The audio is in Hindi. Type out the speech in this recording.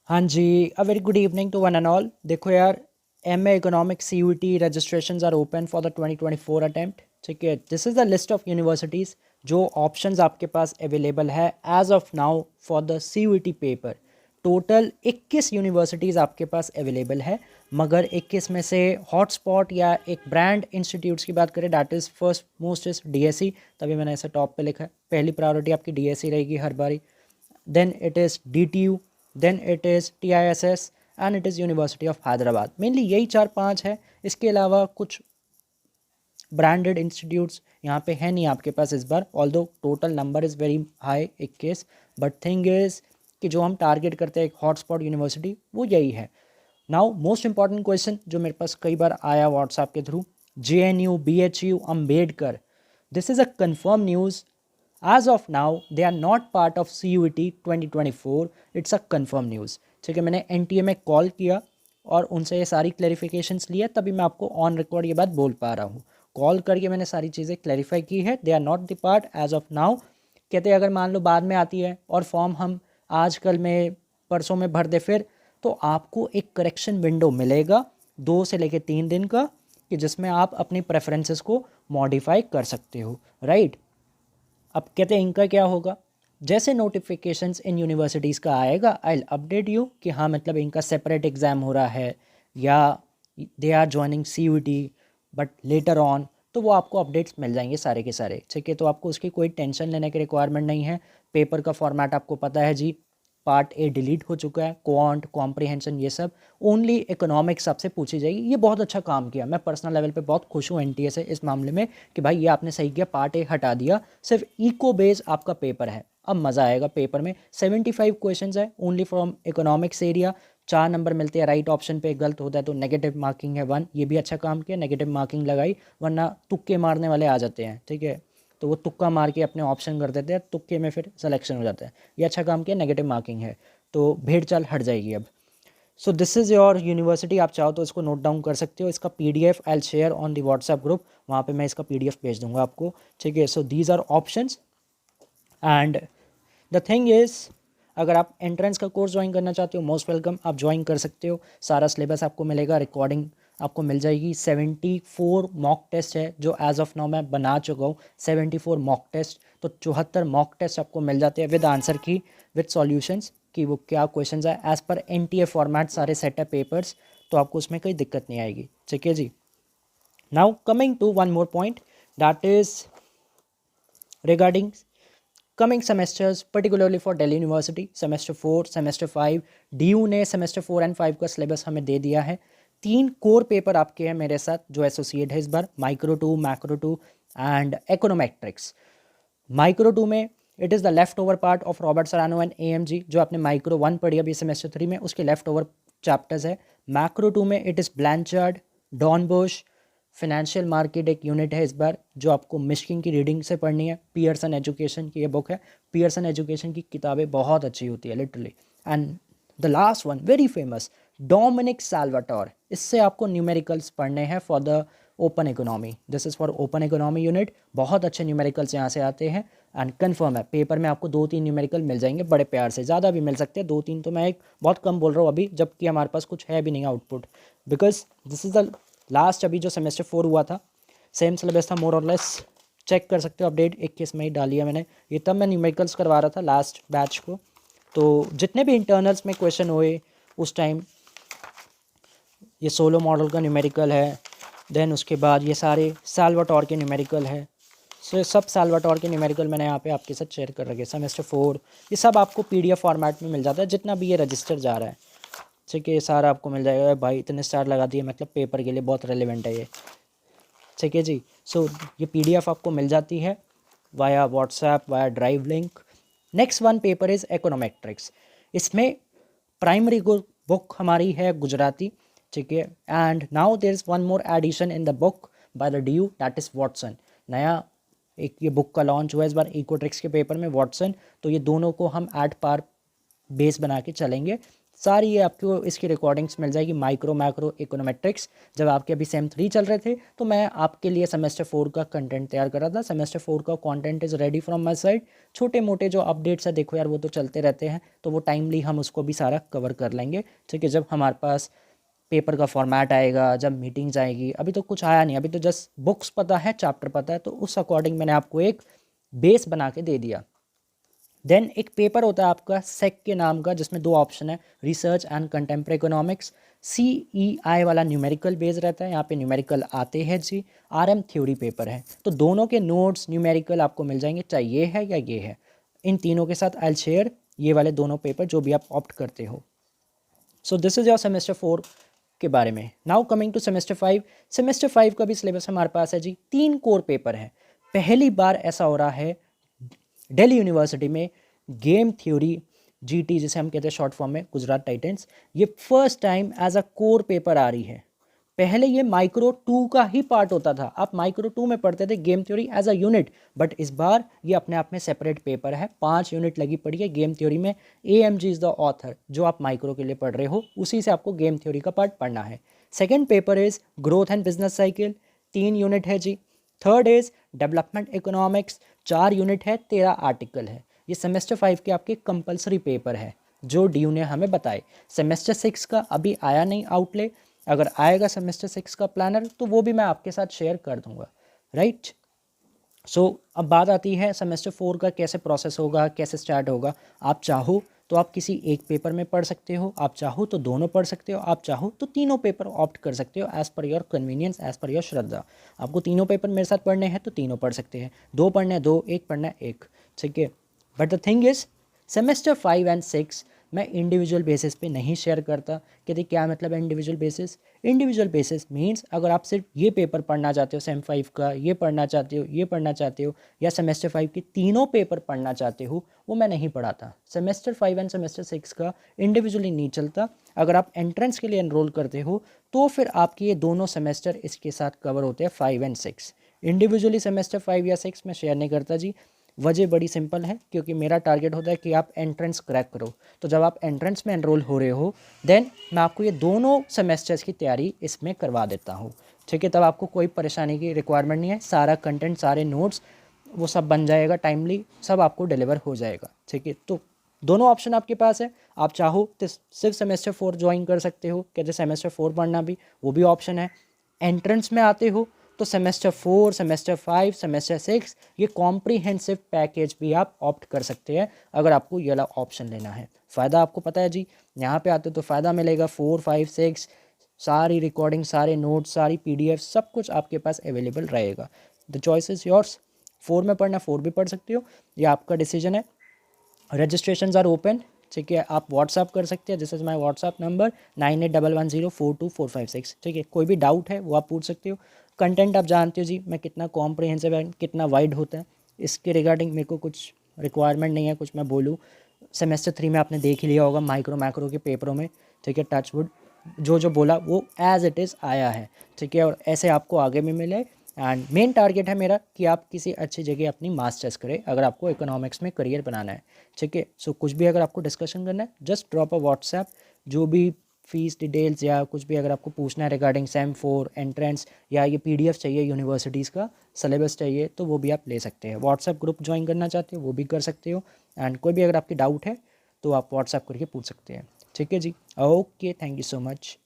हाँ जी, uh very good evening to one and all. देखो यार, MA economics CUET registrations are open for the 2024 attempt. ठीक है, this is the list of universities जो ऑप्शंस आपके पास अवेलेबल है as of now for the CUET paper. Total 21 universities आपके पास अवेलेबल है, मगर 21 में से हॉटस्पॉट या एक ब्रांड इंस्टीट्यूट्स की बात करें, that is first most is DSE. तभी मैंने ऐसे टॉप पे लिखा है, पहली प्रायोरिटी आपकी डीएसई रहेगी हर बारी। then it is DTU, then it is TISS and it is university of Hyderabad. Mainly यही चार पांच है, इसके अलावा कुछ ब्रांडेड इंस्टीट्यूट्स यहाँ पे है नहीं आपके पास इस बार, although total number is very high 21। But thing is कि जो हम टारगेट करते हैं एक हॉटस्पॉट यूनिवर्सिटी, वो यही है। नाउ मोस्ट इंपॉर्टेंट क्वेश्चन जो मेरे पास कई बार आया व्हाट्सएप के through, JNU BHU Ambedkar, this is a confirm news. As of now, they are not part of CUET 2024. It's a confirm news. ठीक है, मैंने NTA में कॉल किया और उनसे ये सारी क्लैरिफिकेशंस लिए, तभी मैं आपको ऑन रिकॉर्ड ये बात बोल पा रहा हूँ। कॉल करके मैंने सारी चीज़ें क्लैरिफाई की है, they are not the part as of now. कहते हैं अगर मान लो बाद में आती है और फॉर्म हम आज कल में परसों में भर दे फिर, तो आपको एक करेक्शन विंडो मिलेगा 2 से लेकर 3 दिन का, कि जिसमें आप अपनी प्रेफरेंसेस को मॉडिफाई कर सकते हो, राइट। अब कहते हैं इनका क्या होगा, जैसे नोटिफिकेशंस इन यूनिवर्सिटीज़ का आएगा, आई विल अपडेट यू कि हाँ मतलब इनका सेपरेट एग्ज़ाम हो रहा है या they are joining CUET but later on, तो वो आपको अपडेट्स मिल जाएंगे सारे के सारे। ठीक है, तो आपको उसकी कोई टेंशन लेने की रिक्वायरमेंट नहीं है। पेपर का फॉर्मेट आपको पता है जी, पार्ट ए डिलीट हो चुका है, क्वांट कॉम्प्रिहेंशन ये सब, ओनली इकोनॉमिक्स आपसे पूछी जाएगी। ये बहुत अच्छा काम किया, मैं पर्सनल लेवल पे बहुत खुश हूँ NTA से इस मामले में कि भाई ये आपने सही किया, पार्ट ए हटा दिया, सिर्फ इको बेस आपका पेपर है। अब मज़ा आएगा पेपर में। 75 क्वेश्चन है only from economics area, 4 number मिलते हैं राइट ऑप्शन पे, गलत होता है तो नेगेटिव मार्किंग है 1। ये भी अच्छा काम किया, नेगेटिव मार्किंग लगाई, वरना तुक्के मारने वाले आ जाते हैं। ठीक है, तो वो तुक्का मार के अपने ऑप्शन कर देते हैं, तुक्के में फिर सिलेक्शन हो जाता है। ये अच्छा काम किया, नेगेटिव मार्किंग है, तो भेड़ चाल हट जाएगी अब। So this is your university, आप चाहो तो इसको नोट डाउन कर सकते हो। इसका PDF I will share on the WhatsApp group, वहाँ पे मैं इसका PDF भेज दूंगा आपको। ठीक है, so these are options and the thing is, अगर आप एंट्रेंस का कोर्स ज्वाइन करना चाहते हो, मोस्ट वेलकम, आप ज्वाइन कर सकते हो। सारा सिलेबस आपको मिलेगा, रिकॉर्डिंग आपको मिल जाएगी। 74 मॉक टेस्ट है जो एज ऑफ नाउ मैं बना चुका हूँ, 74 मॉक टेस्ट, तो 74 मॉक टेस्ट आपको मिल जाते हैं with answer key, with solutions कि वो क्या क्वेश्चंस है, एज़ पर NTA फॉर्मेट सारे सेट है पेपर्स, तो आपको उसमें कोई दिक्कत नहीं आएगी। ठीक है जी। Now coming to one more point, that is regarding coming semesters, particularly for Delhi University, semester 4 semester 5, DU ने semester 4 and 5 का सिलेबस हमें दे दिया है। 3 कोर पेपर आपके हैं मेरे साथ जो एसोसिएट है इस बार, micro 2, macro 2 and econometrics. Micro 2 में it is the left over part of Robert Serrano and AMG, जो आपने माइक्रो 1 पढ़ी अभी सेमेस्टर 3 में, उसके लेफ्ट ओवर चैप्टर्स है। मैक्रो 2 में it is Blanchard, Dornbusch, financial market एक यूनिट है इस बार जो आपको मिश्किन की रीडिंग से पढ़नी है। पियर्सन एजुकेशन की ये बुक है, पियर्सन एजुकेशन की किताबें बहुत अच्छी होती है literally. And the last one very famous, Dominick Salvatore, इससे आपको न्यूमेरिकल्स पढ़ने हैं for the open economy, this is for open economy unit. बहुत अच्छे न्यूमेरिकल्स यहाँ से आते हैं एंड कन्फर्म है पेपर में आपको 2-3 न्यूमेरिकल मिल जाएंगे बड़े प्यार से, ज़्यादा भी मिल सकते हैं, 2-3 तो मैं एक बहुत कम बोल रहा हूँ अभी, जबकि हमारे पास कुछ है भी नहीं output, because this is the last अभी जो सेमेस्टर 4 हुआ था, सेम सिलेबस था मोर और लेस। चेक कर सकते हो, अपडेट 21 में ही डाली है मैंने, ये तब मैं न्यूमेरिकल्स करवा रहा था लास्ट बैच को। तो जितने भी इंटरनल्स में क्वेश्चन हुए उस टाइम, ये सोलो मॉडल का न्यूमेरिकल है, देन उसके बाद ये सारे साल्वाटोर के न्यूमेरिकल है। सो ये सब साल्वाटोर के न्यूमेरिकल मैंने यहाँ पे आपके साथ शेयर कर रखे, सेमेस्टर 4, ये सब आपको PDF फॉर्मेट में मिल जाता है जितना भी ये रजिस्टर जा रहा है। ठीक है, ये सारा आपको मिल जाएगा। भाई इतने स्टार लगा दिए, मतलब पेपर के लिए बहुत रेलिवेंट है ये। ठीक है जी, सो ये PDF आपको मिल जाती है via WhatsApp, via drive link. Next one paper is econometrics, इसमें प्राइमरी बुक हमारी है गुजराती। ठीक है, and now there is one more addition in the book by the DU, that is Watson. नया एक ये बुक का लॉन्च हुआ है इस बार इकोट्रिक्स के पेपर में, वाटसन। तो ये दोनों को हम एट पार बेस बना के चलेंगे। सारी ये आपको इसकी रिकॉर्डिंग्स मिल जाएगी। माइक्रो मैक्रो इकोनोमेट्रिक्स, जब आपके अभी सेम 3 चल रहे थे तो मैं आपके लिए सेमेस्टर 4 का कंटेंट तैयार कर रहा था। सेमेस्टर 4 का content is ready from my side. छोटे मोटे जो अपडेट्स है देखो यार वो तो चलते रहते हैं, तो वो टाइमली हम उसको भी सारा कवर कर लेंगे, ठीक है। जब हमारे पास पेपर का फॉर्मेट आएगा, जब मीटिंग्स आएगी, अभी तो कुछ आया नहीं, अभी तो जस्ट बुक्स पता है, चैप्टर पता है, तो उस अकॉर्डिंग मैंने आपको एक बेस बना के दे दिया। देन एक पेपर होता है आपका सेक के नाम का, जिसमें 2 ऑप्शन है, research and contemporary economics. CEI वाला न्यूमेरिकल बेस रहता है, यहाँ पे न्यूमेरिकल आते हैं जी। RM थ्योरी पेपर है, तो दोनों के नोट्स न्यूमेरिकल आपको मिल जाएंगे, चाहे ये है या ये है। इन तीनों के साथ आई विल शेयर ये वाले दोनों पेपर जो भी आप ऑप्ट करते हो। So this is your semester 4 के बारे में। Now coming to semester 5। Semester 5 का भी सिलेबस हमारे पास है जी। 3 कोर पेपर है। पहली बार ऐसा हो रहा है दिल्ली यूनिवर्सिटी में, गेम थ्योरी GT जिसे हम कहते हैं शॉर्ट फॉर्म में, गुजरात टाइटंस, ये first time as a core paper आ रही है। पहले ये माइक्रो 2 का ही पार्ट होता था, आप माइक्रो 2 में पढ़ते थे game theory as a unit, but इस बार ये अपने आप में सेपरेट पेपर है। 5 यूनिट लगी पड़ी है गेम थ्योरी में। AMG इज़ द ऑथर, जो आप माइक्रो के लिए पढ़ रहे हो उसी से आपको गेम थ्योरी का पार्ट पढ़ना है। Second paper is growth and business cycle, 3 unit है जी। Third is development economics, 4 unit है, 13 आर्टिकल है। ये सेमेस्टर 5 के आपके कंपलसरी पेपर है जो DU ने हमें बताए। सेमेस्टर 6 का अभी आया नहीं आउटले, अगर आएगा सेमेस्टर 6 का प्लानर तो वो भी मैं आपके साथ शेयर कर दूंगा, राइट। सो अब बात आती है सेमेस्टर 4 का कैसे प्रोसेस होगा, कैसे स्टार्ट होगा। आप चाहो तो आप किसी एक पेपर में पढ़ सकते हो, आप चाहो तो दोनों पढ़ सकते हो, आप चाहो तो तीनों पेपर ऑप्ट कर सकते हो, as per your convenience, as per your श्रद्धा। आपको तीनों पेपर मेरे साथ पढ़ने हैं तो तीनों पढ़ सकते हैं, 2 पढ़ने हैं 2, 1 पढ़ना है 1, ठीक है। But the thing is semester 5 and 6 मैं इंडिविजुअल बेसिस पे नहीं शेयर करता। कहते क्या मतलब है individual basis? Individual basis means अगर आप सिर्फ ये पेपर पढ़ना चाहते हो सेम 5 का, ये पढ़ना चाहते हो, ये पढ़ना चाहते हो, या सेमेस्टर 5 के तीनों पेपर पढ़ना चाहते हो, वो मैं नहीं पढ़ाता। सेमेस्टर 5 एंड सेमेस्टर 6 का इंडिविजुअली नहीं चलता। अगर आप एंट्रेंस के लिए एनरोल करते हो तो फिर आपके ये दोनों सेमेस्टर इसके साथ कवर होते हैं, 5 एंड 6। इंडिविजुअली सेमेस्टर 5 या 6 मैं शेयर नहीं करता जी। वजह बड़ी सिंपल है, क्योंकि मेरा टारगेट होता है कि आप एंट्रेंस क्रैक करो। तो जब आप एंट्रेंस में एनरोल हो रहे हो देन मैं आपको ये दोनों सेमेस्टर्स की तैयारी इसमें करवा देता हूँ, ठीक है। तब आपको कोई परेशानी की रिक्वायरमेंट नहीं है, सारा कंटेंट, सारे नोट्स वो सब बन जाएगा, टाइमली सब आपको डिलीवर हो जाएगा, ठीक है। तो दोनों ऑप्शन आपके पास है। आप चाहो तो सिर्फ सेमेस्टर 4 ज्वाइन कर सकते हो, कहते सेमेस्टर 4 पढ़ना भी, वो भी ऑप्शन है। एंट्रेंस में आते हो तो सेमेस्टर 4, सेमेस्टर 5, सेमेस्टर 6 ये कॉम्प्रीहेंसिव पैकेज भी आप ऑप्ट कर सकते हैं अगर आपको ये वाला ऑप्शन लेना है। फ़ायदा आपको पता है जी, यहाँ पे आते तो फ़ायदा मिलेगा। 4, 5, 6 सारी रिकॉर्डिंग, सारे नोट्स, सारी PDF सब कुछ आपके पास अवेलेबल रहेगा। The choice is yours. 4 में पढ़ना 4 भी पढ़ सकते हो, ये आपका डिसीजन है। रजिस्ट्रेशन आर ओपन, ठीक है। आप व्हाट्सअप कर सकते हैं, this is my WhatsApp number 9811042456, ठीक है। कोई भी डाउट है वो आप पूछ सकते हो। कंटेंट आप जानते हो जी मैं कितना कॉम्प्रिहेंसिव है, कितना वाइड होता है, इसके रिगार्डिंग मेरे को कुछ रिक्वायरमेंट नहीं है कुछ मैं बोलूँ। सेमेस्टर 3 में आपने देख ही लिया होगा माइक्रो मैक्रो के पेपरों में, ठीक है। टचवुड जो जो बोला वो एज़ इट इज़ आया है, ठीक है। और ऐसे आपको आगे भी मिले। एंड मेन टारगेट है मेरा कि आप किसी अच्छी जगह अपनी मास्टर्स करें अगर आपको इकोनॉमिक्स में करियर बनाना है, ठीक है। सो कुछ भी अगर आपको डिस्कशन करना है जस्ट ड्रॉप अ व्हाट्सएप, जो भी फीस डिटेल्स या कुछ भी अगर आपको पूछना है रिगार्डिंग सेम 4 एंट्रेंस, या ये PDF चाहिए यूनिवर्सिटीज़ का सिलेबस चाहिए, तो वो भी आप ले सकते हैं। व्हाट्सएप ग्रुप ज्वाइन करना चाहते हो वो भी कर सकते हो। एंड कोई भी अगर आपकी डाउट है तो आप व्हाट्सएप करके पूछ सकते हैं, ठीक है जी। Okay, thank you so much.